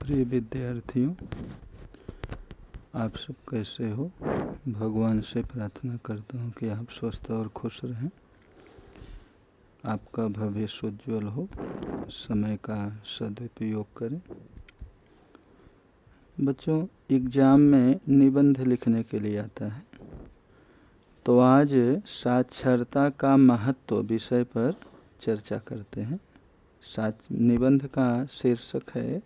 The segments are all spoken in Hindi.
प्रिय विद्यार्थियों, आप सब कैसे हो। भगवान से प्रार्थना करता हूँ कि आप स्वस्थ और खुश रहें, आपका भविष्य उज्ज्वल हो, समय का सदुपयोग करें। बच्चों, एग्ज़ाम में निबंध लिखने के लिए आता है, तो आज साक्षरता का महत्व विषय पर चर्चा करते हैं। निबंध का शीर्षक है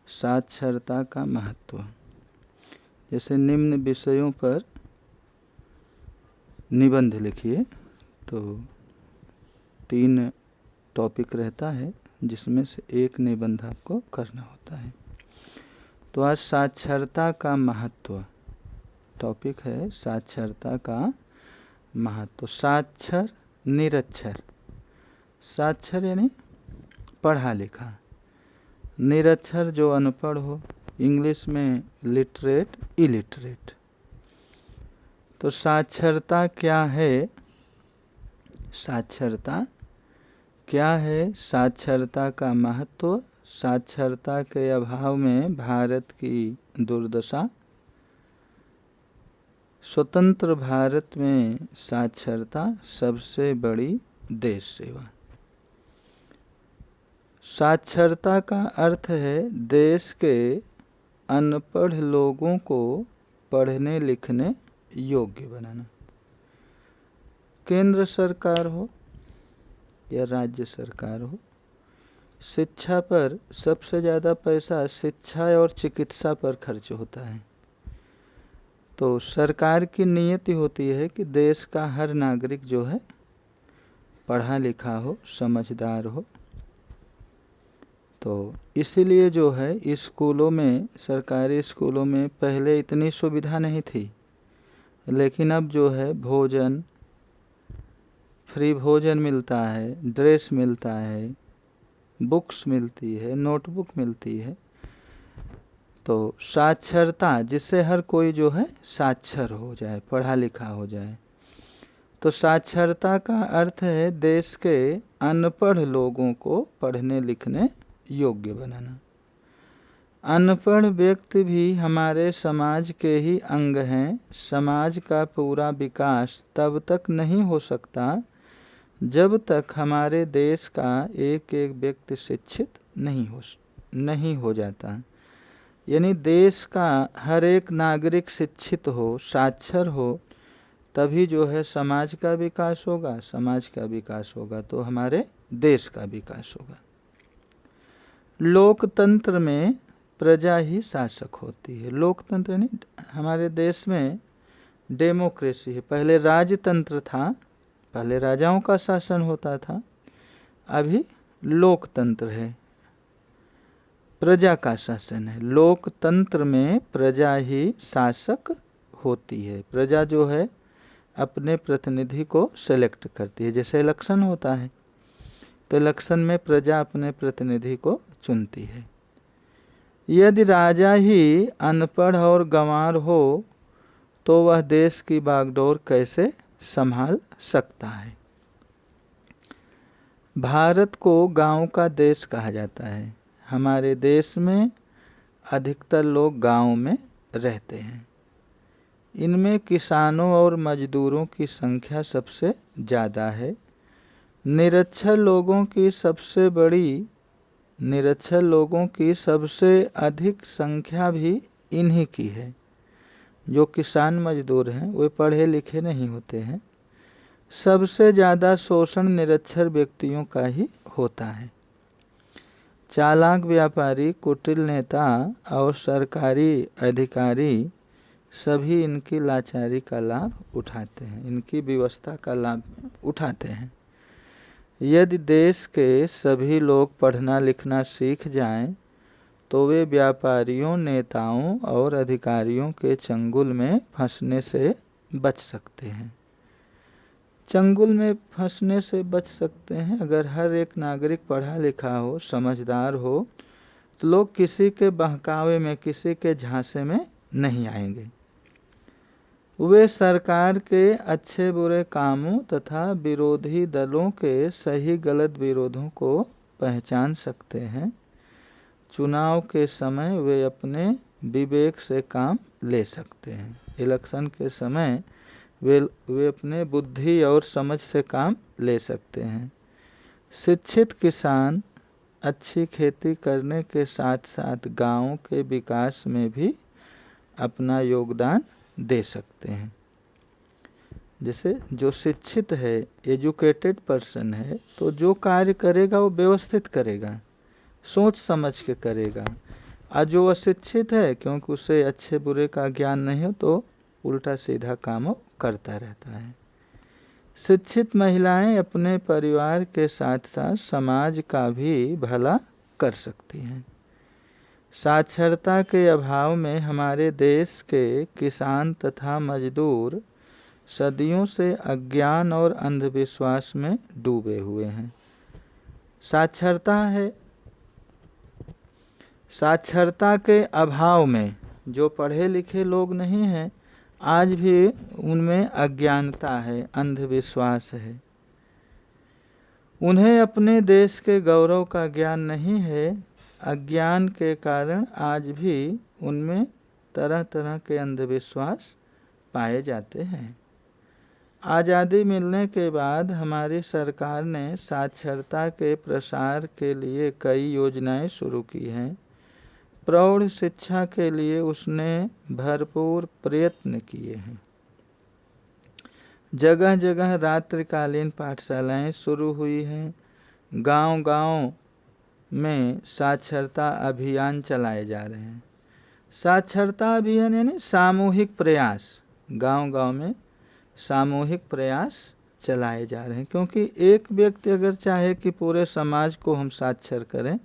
साक्षरता का महत्व। जैसे निम्न विषयों पर निबंध लिखिए, तो 3 टॉपिक रहता है जिसमें से एक निबंध आपको करना होता है। तो आज साक्षरता का महत्व टॉपिक है, साक्षरता का महत्व। साक्षर निरक्षर, साक्षर यानी पढ़ा लिखा, निरक्षर जो अनपढ़ हो, इंग्लिश में लिटरेट इलिटरेट। तो साक्षरता क्या है? साक्षरता क्या है? साक्षरता का महत्व, साक्षरता के अभाव में भारत की दुर्दशा, स्वतंत्र भारत में साक्षरता सबसे बड़ी देश सेवा। साक्षरता का अर्थ है देश के अनपढ़ लोगों को पढ़ने लिखने योग्य बनाना। केंद्र सरकार हो या राज्य सरकार हो, शिक्षा पर सबसे ज़्यादा पैसा शिक्षा और चिकित्सा पर खर्च होता है। तो सरकार की नीयति होती है कि देश का हर नागरिक जो है पढ़ा लिखा हो, समझदार हो। तो इसीलिए जो है स्कूलों में, सरकारी स्कूलों में पहले इतनी सुविधा नहीं थी, लेकिन अब जो है भोजन, फ्री भोजन मिलता है, ड्रेस मिलता है, बुक्स मिलती है, नोटबुक मिलती है। तो साक्षरता, जिससे हर कोई जो है साक्षर हो जाए, पढ़ा लिखा हो जाए। तो साक्षरता का अर्थ है देश के अनपढ़ लोगों को पढ़ने लिखने योग्य बनाना। अनपढ़ व्यक्ति भी हमारे समाज के ही अंग हैं। समाज का पूरा विकास तब तक नहीं हो सकता जब तक हमारे देश का एक एक व्यक्ति शिक्षित नहीं हो जाता। यानी देश का हर एक नागरिक शिक्षित हो, साक्षर हो, तभी जो है समाज का विकास होगा। समाज का विकास होगा तो हमारे देश का विकास होगा। लोकतंत्र में प्रजा ही शासक होती है। लोकतंत्र यानी हमारे देश में डेमोक्रेसी है। पहले राजतंत्र था, पहले राजाओं का शासन होता था, अभी लोकतंत्र है, प्रजा का शासन है। लोकतंत्र में प्रजा ही शासक होती है। प्रजा जो है अपने प्रतिनिधि को सेलेक्ट करती है। जैसे इलेक्शन होता है, तो इलेक्शन में प्रजा अपने प्रतिनिधि को चुनती है। यदि राजा ही अनपढ़ और गंवार हो तो वह देश की बागडोर कैसे संभाल सकता है। भारत को गांव का देश कहा जाता है। हमारे देश में अधिकतर लोग गांव में रहते हैं। इनमें किसानों और मजदूरों की संख्या सबसे ज़्यादा है। निरक्षर लोगों की सबसे अधिक संख्या भी इन्हीं की है। जो किसान मजदूर हैं वे पढ़े लिखे नहीं होते हैं। सबसे ज़्यादा शोषण निरक्षर व्यक्तियों का ही होता है। चालाक व्यापारी, कुटिल नेता और सरकारी अधिकारी सभी इनकी लाचारी का लाभ उठाते हैं, इनकी व्यवस्था का लाभ उठाते हैं। यदि देश के सभी लोग पढ़ना लिखना सीख जाएं, तो वे व्यापारियों, नेताओं और अधिकारियों के चंगुल में फंसने से बच सकते हैं। चंगुल में फंसने से बच सकते हैं अगर हर एक नागरिक पढ़ा लिखा हो, समझदार हो, तो लोग किसी के बहकावे में, किसी के झांसे में नहीं आएंगे। वे सरकार के अच्छे बुरे कामों तथा विरोधी दलों के सही गलत विरोधों को पहचान सकते हैं। चुनाव के समय वे अपने विवेक से काम ले सकते हैं। इलेक्शन के समय वे अपने बुद्धि और समझ से काम ले सकते हैं। शिक्षित किसान अच्छी खेती करने के साथ साथ गांव के विकास में भी अपना योगदान दे सकते हैं। जैसे जो शिक्षित है, एजुकेटेड पर्सन है, तो जो कार्य करेगा वो व्यवस्थित करेगा, सोच समझ के करेगा। और जो अशिक्षित है, क्योंकि उसे अच्छे बुरे का ज्ञान नहीं हो, तो उल्टा सीधा काम करता रहता है। शिक्षित महिलाएं अपने परिवार के साथ साथ समाज का भी भला कर सकती हैं। साक्षरता के अभाव में हमारे देश के किसान तथा मजदूर सदियों से अज्ञान और अंधविश्वास में डूबे हुए हैं। साक्षरता है, साक्षरता के अभाव में जो पढ़े लिखे लोग नहीं हैं, आज भी उनमें अज्ञानता है, अंधविश्वास है। उन्हें अपने देश के गौरव का ज्ञान नहीं है। अज्ञान के कारण आज भी उनमें तरह तरह के अंधविश्वास पाए जाते हैं। आज़ादी मिलने के बाद हमारी सरकार ने साक्षरता के प्रसार के लिए कई योजनाएं शुरू की हैं। प्रौढ़ शिक्षा के लिए उसने भरपूर प्रयत्न किए हैं। जगह जगह रात्रिकालीन पाठशालाएं शुरू हुई हैं। गांव-गांव में साक्षरता अभियान चलाए जा रहे हैं। साक्षरता अभियान यानी सामूहिक प्रयास, गांव-गांव में सामूहिक प्रयास चलाए जा रहे हैं। क्योंकि एक व्यक्ति अगर चाहे कि पूरे समाज को हम साक्षर करें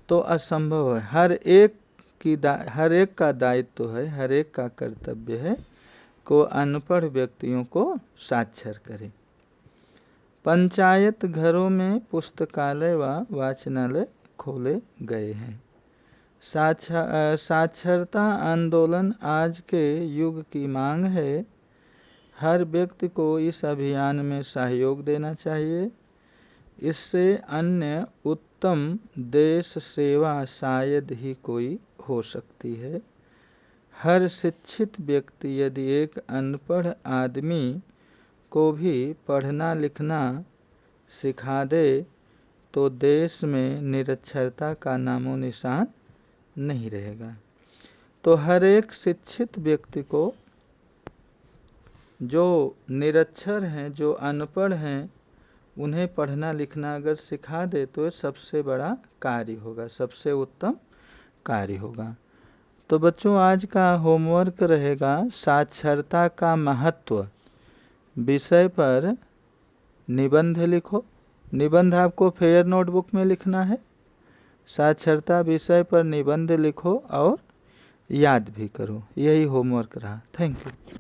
तो असंभव है। हर एक का दायित्व है, हर एक का कर्तव्य है को अनपढ़ व्यक्तियों को साक्षर करें। पंचायत घरों में पुस्तकालय व वाचनालय खोले गए हैं। साक्षरता आंदोलन आज के युग की मांग है। हर व्यक्ति को इस अभियान में सहयोग देना चाहिए। इससे अन्य उत्तम देश सेवा शायद ही कोई हो सकती है। हर शिक्षित व्यक्ति यदि एक अनपढ़ आदमी को भी पढ़ना लिखना सिखा दे तो देश में निरक्षरता का नामो निशान नहीं रहेगा। तो हर एक शिक्षित व्यक्ति को, जो निरक्षर हैं, जो अनपढ़ हैं, उन्हें पढ़ना लिखना अगर सिखा दे तो सबसे बड़ा कार्य होगा, सबसे उत्तम कार्य होगा। तो बच्चों, आज का होमवर्क रहेगा साक्षरता का महत्व विषय पर निबंध लिखो। निबंध आपको फेयर नोटबुक में लिखना है। साक्षरता विषय पर निबंध लिखो और याद भी करो। यही होमवर्क रहा। Thank you.